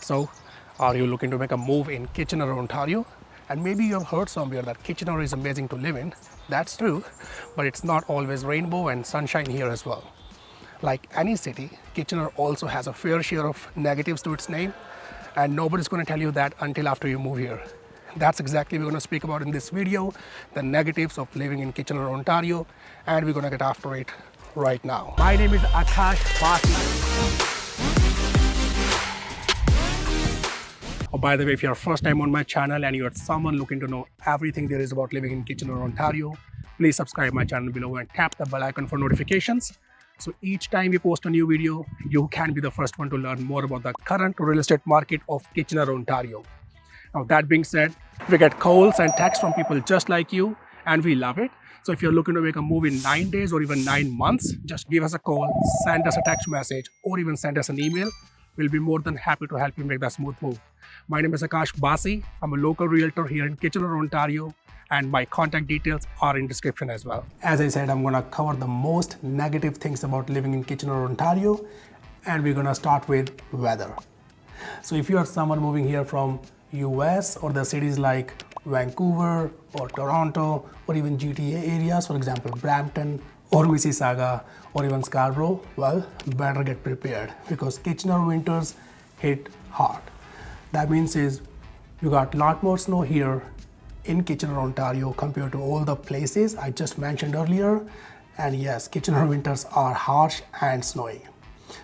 So, are you looking to make a move in Kitchener, Ontario? And maybe you have heard somewhere that Kitchener is amazing to live in. That's true, but it's not always rainbow and sunshine here as well. Like any city, Kitchener also has a fair share of negatives to its name, and nobody's going to tell you that until after you move here. That's exactly what we're going to speak about in this video, the negatives of living in Kitchener, Ontario, and we're going to get after it right now. My name is Akash Basi. Oh, by the way, if you're first time on my channel and you're someone looking to know everything there is about living in Kitchener, Ontario, please subscribe my channel below and tap the bell icon for notifications. So each time we post a new video, you can be the first one to learn more about the current real estate market of Kitchener, Ontario. Now that being said, we get calls and texts from people just like you, and we love it. So if you're looking to make a move in 9 days or even 9 months, just give us a call, send us a text message, or even send us an email. We'll be more than happy to help you make that smooth move. My name is Akash Basi. I'm a local realtor here in Kitchener, Ontario, and my contact details are in description as well. As I said, I'm gonna cover the most negative things about living in Kitchener, Ontario, and we're gonna start with weather. So if you are someone moving here from US or the cities like Vancouver or Toronto or even GTA areas, for example, Brampton or Mississauga or even Scarborough, well, better get prepared because Kitchener winters hit hard. That means is you got a lot more snow here in Kitchener, Ontario compared to all the places I just mentioned earlier. And yes, Kitchener winters are harsh and snowy.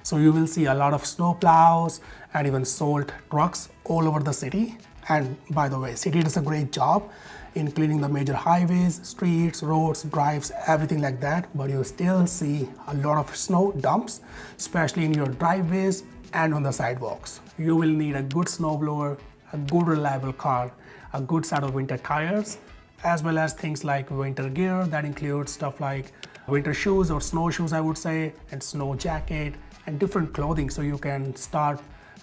So you will see a lot of snow plows and even salt trucks all over the city. And by the way, city does a great job in cleaning the major highways, streets, roads, drives, everything like that. But you still see a lot of snow dumps, especially in your driveways and on the sidewalks. You will need a good snowblower, a good reliable car, a good set of winter tires, as well as things like winter gear that includes stuff like winter shoes or snowshoes, I would say, and snow jacket and different clothing so you can start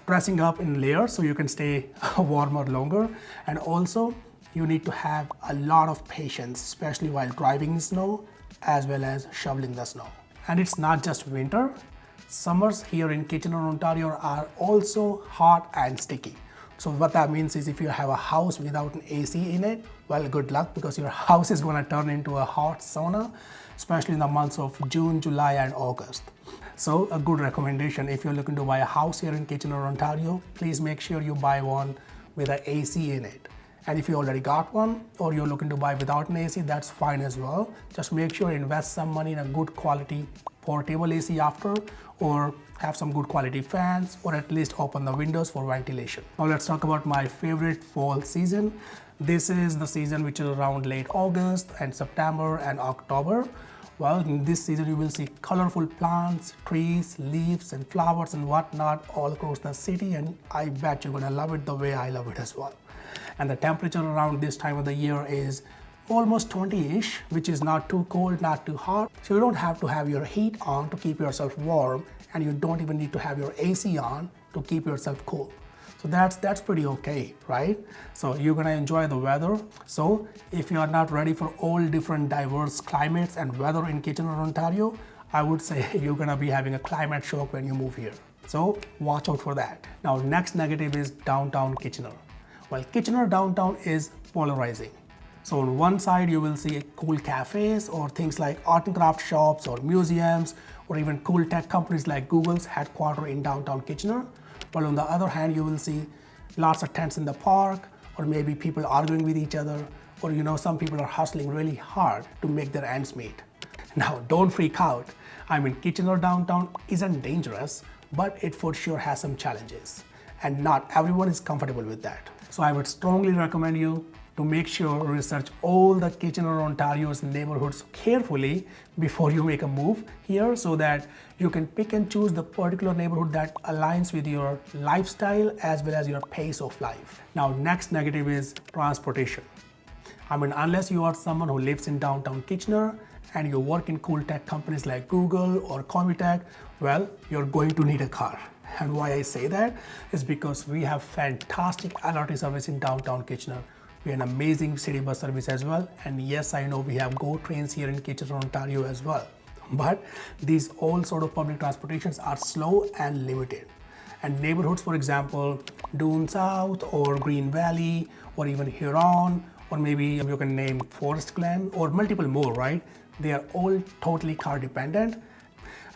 dressing up in layers so you can stay warmer longer. And also you need to have a lot of patience, especially while driving in snow as well as shoveling the snow. And it's not just winter. Summers here in Kitchener, Ontario are also hot and sticky. So what that means is if you have a house without an AC in it, well, good luck because your house is going to turn into a hot sauna, especially in the months of June, July and August. So a good recommendation, if you're looking to buy a house here in Kitchener, Ontario, please make sure you buy one with an AC in it. And if you already got one or you're looking to buy without an AC, that's fine as well. Just make sure you invest some money in a good quality portable AC after, or have some good quality fans, or at least open the windows for ventilation. Now let's talk about my favorite fall season. This is the season which is around late August and September and October. Well, in this season you will see colorful plants, trees, leaves and flowers and whatnot all across the city, and I bet you're gonna love it the way I love it as well. And the temperature around this time of the year is almost 20-ish, which is not too cold, not too hot. So you don't have to have your heat on to keep yourself warm, and you don't even need to have your AC on to keep yourself cool. So that's pretty okay, right? So you're gonna enjoy the weather. So if you are not ready for all different diverse climates and weather in Kitchener, Ontario, I would say you're gonna be having a climate shock when you move here. So watch out for that. Now next negative is downtown Kitchener. Well, Kitchener downtown is polarizing. So on one side you will see cool cafes or things like art and craft shops or museums or even cool tech companies like Google's headquarters in downtown Kitchener. But on the other hand, you will see lots of tents in the park, or maybe people arguing with each other, or some people are hustling really hard to make their ends meet. Now don't freak out. I mean, Kitchener downtown isn't dangerous, but it for sure has some challenges. And not everyone is comfortable with that. So I would strongly recommend you to make sure research all the Kitchener, Ontario's neighborhoods carefully before you make a move here so that you can pick and choose the particular neighborhood that aligns with your lifestyle as well as your pace of life. Now, next negative is transportation. I mean, unless you are someone who lives in downtown Kitchener and you work in cool tech companies like Google or Comitech, well, you're going to need a car. And why I say that is because we have fantastic LRT service in downtown Kitchener. We have an amazing city bus service as well. And yes, I know we have GO trains here in Kitchener, Ontario as well. But these all sort of public transportations are slow and limited. And neighborhoods, for example, Dune South or Green Valley or even Huron, or maybe you can name Forest Glen or multiple more, right? They are all totally car dependent.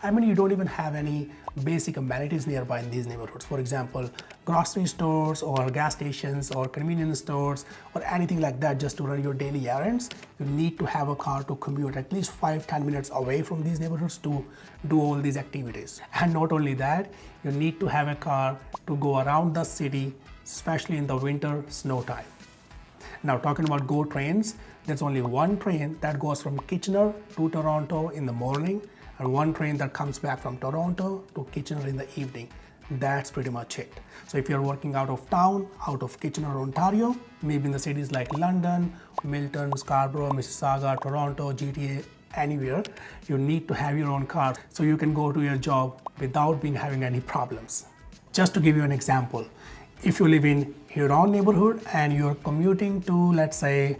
I mean, you don't even have any basic amenities nearby in these neighborhoods. For example, grocery stores or gas stations or convenience stores or anything like that just to run your daily errands. You need to have a car to commute at least 5-10 minutes away from these neighborhoods to do all these activities. And not only that, you need to have a car to go around the city, especially in the winter snow time. Now, talking about GO trains, there's only one train that goes from Kitchener to Toronto in the morning and one train that comes back from Toronto to Kitchener in the evening. That's pretty much it. So if you're working out of town, out of Kitchener, Ontario, maybe in the cities like London, Milton, Scarborough, Mississauga, Toronto, GTA, anywhere, you need to have your own car so you can go to your job without having any problems. Just to give you an example, if you live in Huron neighborhood and you're commuting to, let's say,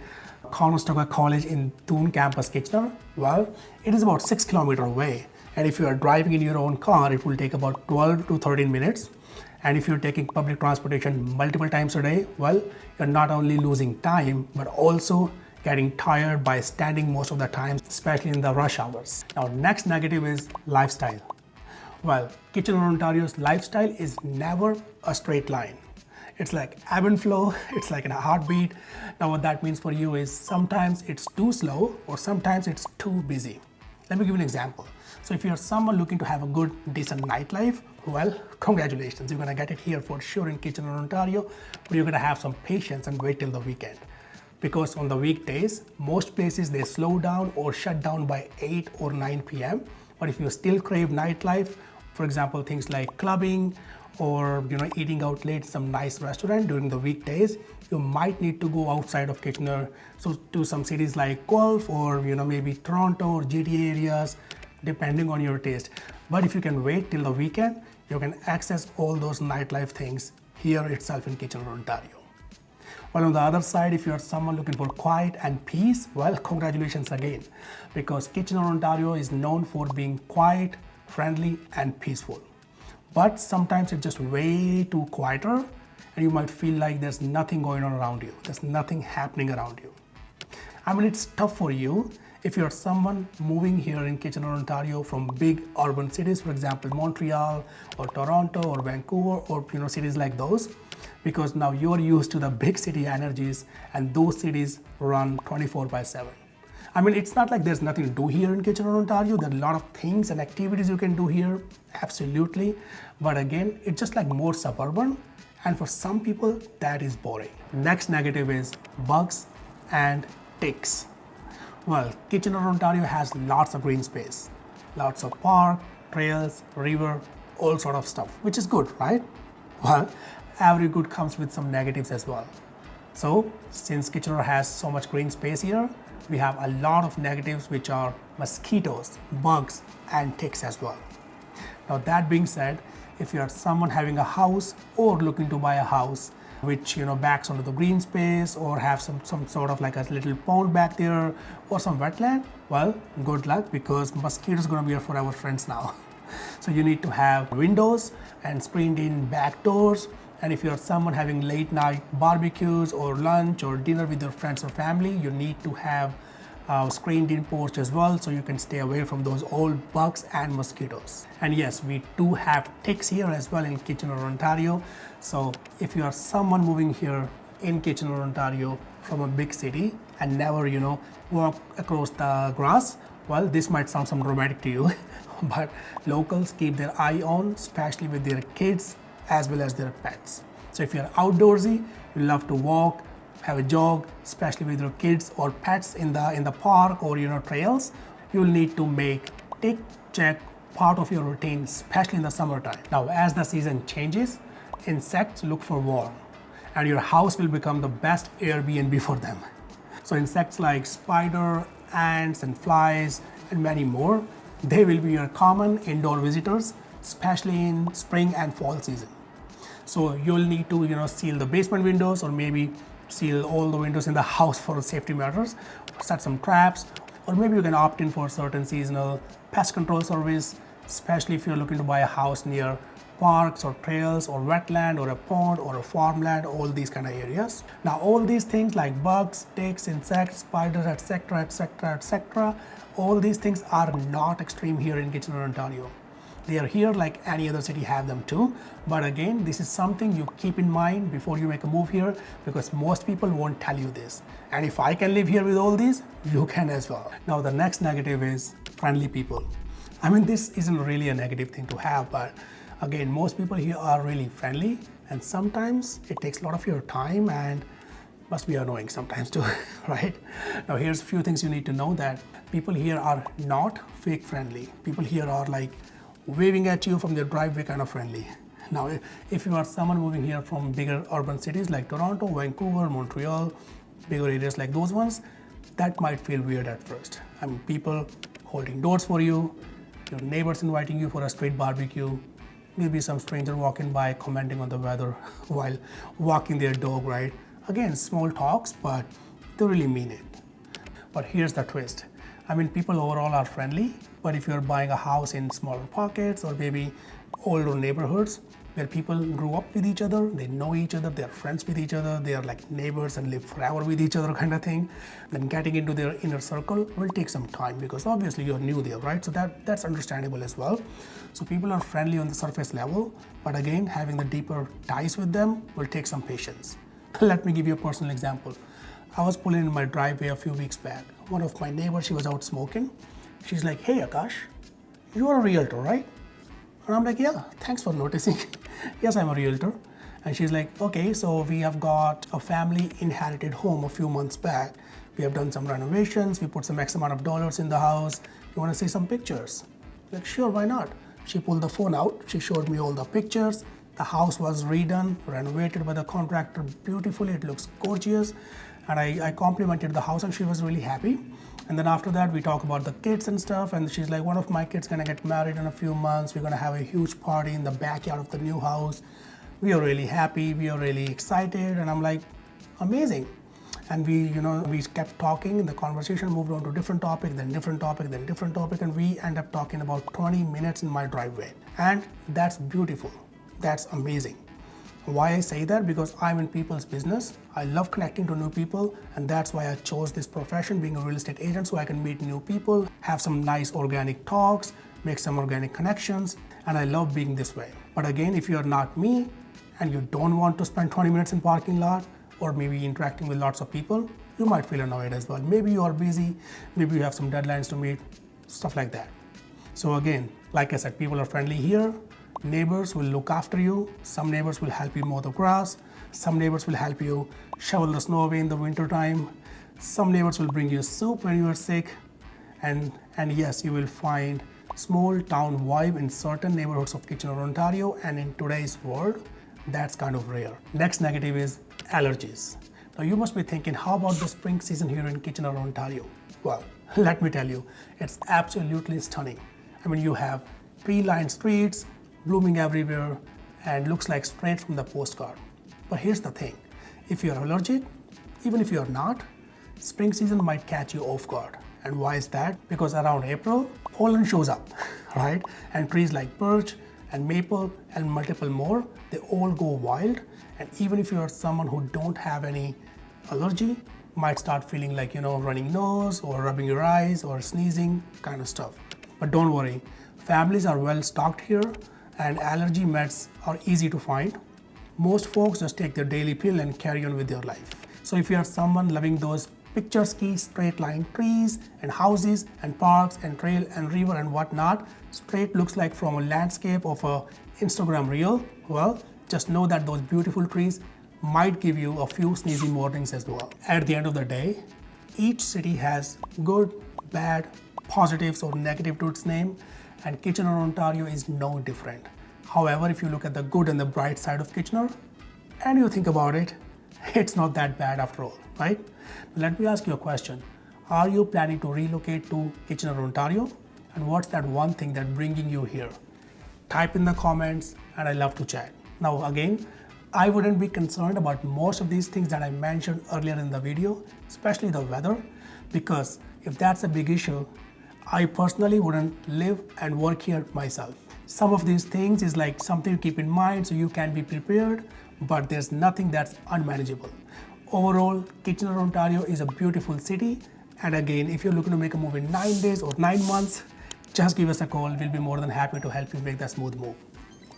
Conestoga College in Thun campus, Kitchener, well, it is about 6 kilometers away. And if you are driving in your own car, it will take about 12 to 13 minutes. And if you're taking public transportation multiple times a day, well, you're not only losing time, but also getting tired by standing most of the time, especially in the rush hours. Now, next negative is lifestyle. Well, Kitchener, Ontario's lifestyle is never a straight line. It's like ebb and flow, it's like in a heartbeat. Now what that means for you is sometimes it's too slow or sometimes it's too busy. Let me give you an example. So if you're someone looking to have a good, decent nightlife, well, congratulations, you're gonna get it here for sure in Kitchener, Ontario, but you're gonna have some patience and wait till the weekend. Because on the weekdays, most places they slow down or shut down by 8 or 9 p.m. But if you still crave nightlife, for example, things like clubbing, or eating out late in some nice restaurant during the weekdays, you might need to go outside of Kitchener, so to some cities like Guelph or maybe Toronto or GTA areas, depending on your taste. But if you can wait till the weekend, you can access all those nightlife things here itself in Kitchener, Ontario. Well, on the other side, if you are someone looking for quiet and peace, well, congratulations again, because Kitchener, Ontario is known for being quiet, friendly, and peaceful. But sometimes it's just way too quieter and you might feel like there's nothing going on around you. There's nothing happening around you. I mean, it's tough for you if you're someone moving here in Kitchener, Ontario from big urban cities, for example, Montreal or Toronto or Vancouver or cities like those, because now you're used to the big city energies and those cities run 24/7. I mean, it's not like there's nothing to do here in Kitchener, Ontario. There are a lot of things and activities you can do here, absolutely. But again, it's just like more suburban. And for some people, that is boring. Next negative is bugs and ticks. Well, Kitchener, Ontario has lots of green space, lots of park, trails, river, all sort of stuff, which is good, right? Well, every good comes with some negatives as well. So since Kitchener has so much green space here, we have a lot of negatives, which are mosquitoes, bugs, and ticks as well. Now that being said, if you are someone having a house or looking to buy a house which backs onto the green space or have some sort of like a little pond back there or some wetland, well, good luck, because mosquitoes are going to be your forever friends now. So you need to have windows and screened in back doors. And if you're someone having late night barbecues or lunch or dinner with your friends or family, you need to have screened in porch as well, so you can stay away from those old bugs and mosquitoes. And yes, we do have ticks here as well in Kitchener, Ontario. So if you are someone moving here in Kitchener, Ontario from a big city and never, walk across the grass, well, this might sound some romantic to you, but locals keep their eye on, especially with their kids as well as their pets. So if you're outdoorsy, you love to walk, have a jog, especially with your kids or pets in the park or trails, you'll need to make tick check part of your routine, especially in the summertime. Now, as the season changes, insects look for warm, and your house will become the best Airbnb for them. So insects like spider, ants, and flies, and many more, they will be your common indoor visitors, especially in spring and fall season. So you'll need to seal the basement windows or maybe seal all the windows in the house for safety matters, set some traps, or maybe you can opt in for certain seasonal pest control service, especially if you're looking to buy a house near parks or trails or wetland or a pond or a farmland, all these kind of areas. Now all these things like bugs, ticks, insects, spiders, etc., etc., etc., all these things are not extreme here in Kitchener, Ontario. They are here like any other city have them too. But again, this is something you keep in mind before you make a move here, because most people won't tell you this. And if I can live here with all these, you can as well. Now the next negative is friendly people. I mean, this isn't really a negative thing to have, but again, most people here are really friendly, and sometimes it takes a lot of your time and must be annoying sometimes too, right? Now here's a few things you need to know, that people here are not fake friendly. People here are like waving at you from their driveway kind of friendly. Now, if you are someone moving here from bigger urban cities like Toronto, Vancouver, Montreal, bigger areas like those ones, that might feel weird at first. I mean, people holding doors for you, your neighbors inviting you for a street barbecue, maybe some stranger walking by commenting on the weather while walking their dog, right? Again, small talks, but they really mean it. But here's the twist. I mean, people overall are friendly, but if you're buying a house in smaller pockets or maybe older neighborhoods where people grew up with each other, they know each other, they're friends with each other, they are like neighbors and live forever with each other kind of thing, then getting into their inner circle will take some time, because obviously you're new there, right? So that's understandable as well. So people are friendly on the surface level, but again, having the deeper ties with them will take some patience. Let me give you a personal example. I was pulling in my driveway a few weeks back. One of my neighbors, she was out smoking. She's like, "Hey Akash, you are a realtor, right?" And I'm like, "Yeah, thanks for noticing." "Yes, I'm a realtor." And she's like, "Okay, so we have got a family inherited home a few months back. We have done some renovations, we put some X amount of dollars in the house. You want to see some pictures?" Like, "Sure, why not?" She pulled the phone out, she showed me all the pictures. The house was redone, renovated by the contractor beautifully, it looks gorgeous. And I complimented the house and she was really happy. And then after that, we talk about the kids and stuff. And she's like, "One of my kids gonna get married in a few months. We're gonna have a huge party in the backyard of the new house. We are really happy, we are really excited." And I'm like, amazing. And we kept talking, and the conversation moved on to different topic, then different topic, then different topic. And we end up talking about 20 minutes in my driveway. And that's beautiful, that's amazing. Why I say that? Because I'm in people's business. I love connecting to new people, and that's why I chose this profession, being a real estate agent, so I can meet new people, have some nice organic talks, make some organic connections, and I love being this way. But again, if you're not me and you don't want to spend 20 minutes in parking lot or maybe interacting with lots of people, you might feel annoyed as well. Maybe you are busy, maybe you have some deadlines to meet, stuff like that. So again, like I said, people are friendly here. Neighbors will look after you. Some neighbors will help you mow the grass. Some neighbors will help you shovel the snow away in the winter time. Some neighbors will bring you soup when you are sick. And yes, you will find small town vibe in certain neighborhoods of Kitchener, Ontario. And in today's world, that's kind of rare. Next negative is allergies. Now you must be thinking, how about the spring season here in Kitchener, Ontario? Well, let me tell you, it's absolutely stunning. I mean, you have tree-lined streets, blooming everywhere, and looks like straight from the postcard. But here's the thing, if you're allergic, even if you're not, spring season might catch you off guard. And why is that? Because around April, pollen shows up, right? And trees like birch and maple and multiple more, they all go wild. And even if you're someone who don't have any allergy, might start feeling like, running nose or rubbing your eyes or sneezing kind of stuff. But don't worry, families are well stocked here, and allergy meds are easy to find. Most folks just take their daily pill and carry on with their life. So if you are someone loving those picturesque straight line trees and houses and parks and trail and river and whatnot, straight looks like from a landscape of a Instagram reel, well, just know that those beautiful trees might give you a few sneezy mornings as well. At the end of the day, each city has good, bad, positives or negative to its name, and Kitchener, Ontario is no different. However, if you look at the good and the bright side of Kitchener, and you think about it, it's not that bad after all, right? Let me ask you a question. Are you planning to relocate to Kitchener, Ontario? And what's that one thing that's bringing you here? Type in the comments, and I love to chat. Now again, I wouldn't be concerned about most of these things that I mentioned earlier in the video, especially the weather, because if that's a big issue, I personally wouldn't live and work here myself. Some of these things is like something to keep in mind so you can be prepared, but there's nothing that's unmanageable. Overall, Kitchener, Ontario is a beautiful city. And again, if you're looking to make a move in 9 days or 9 months, just give us a call. We'll be more than happy to help you make that smooth move.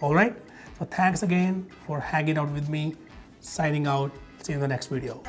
All right? So thanks again for hanging out with me. Signing out. See you in the next video.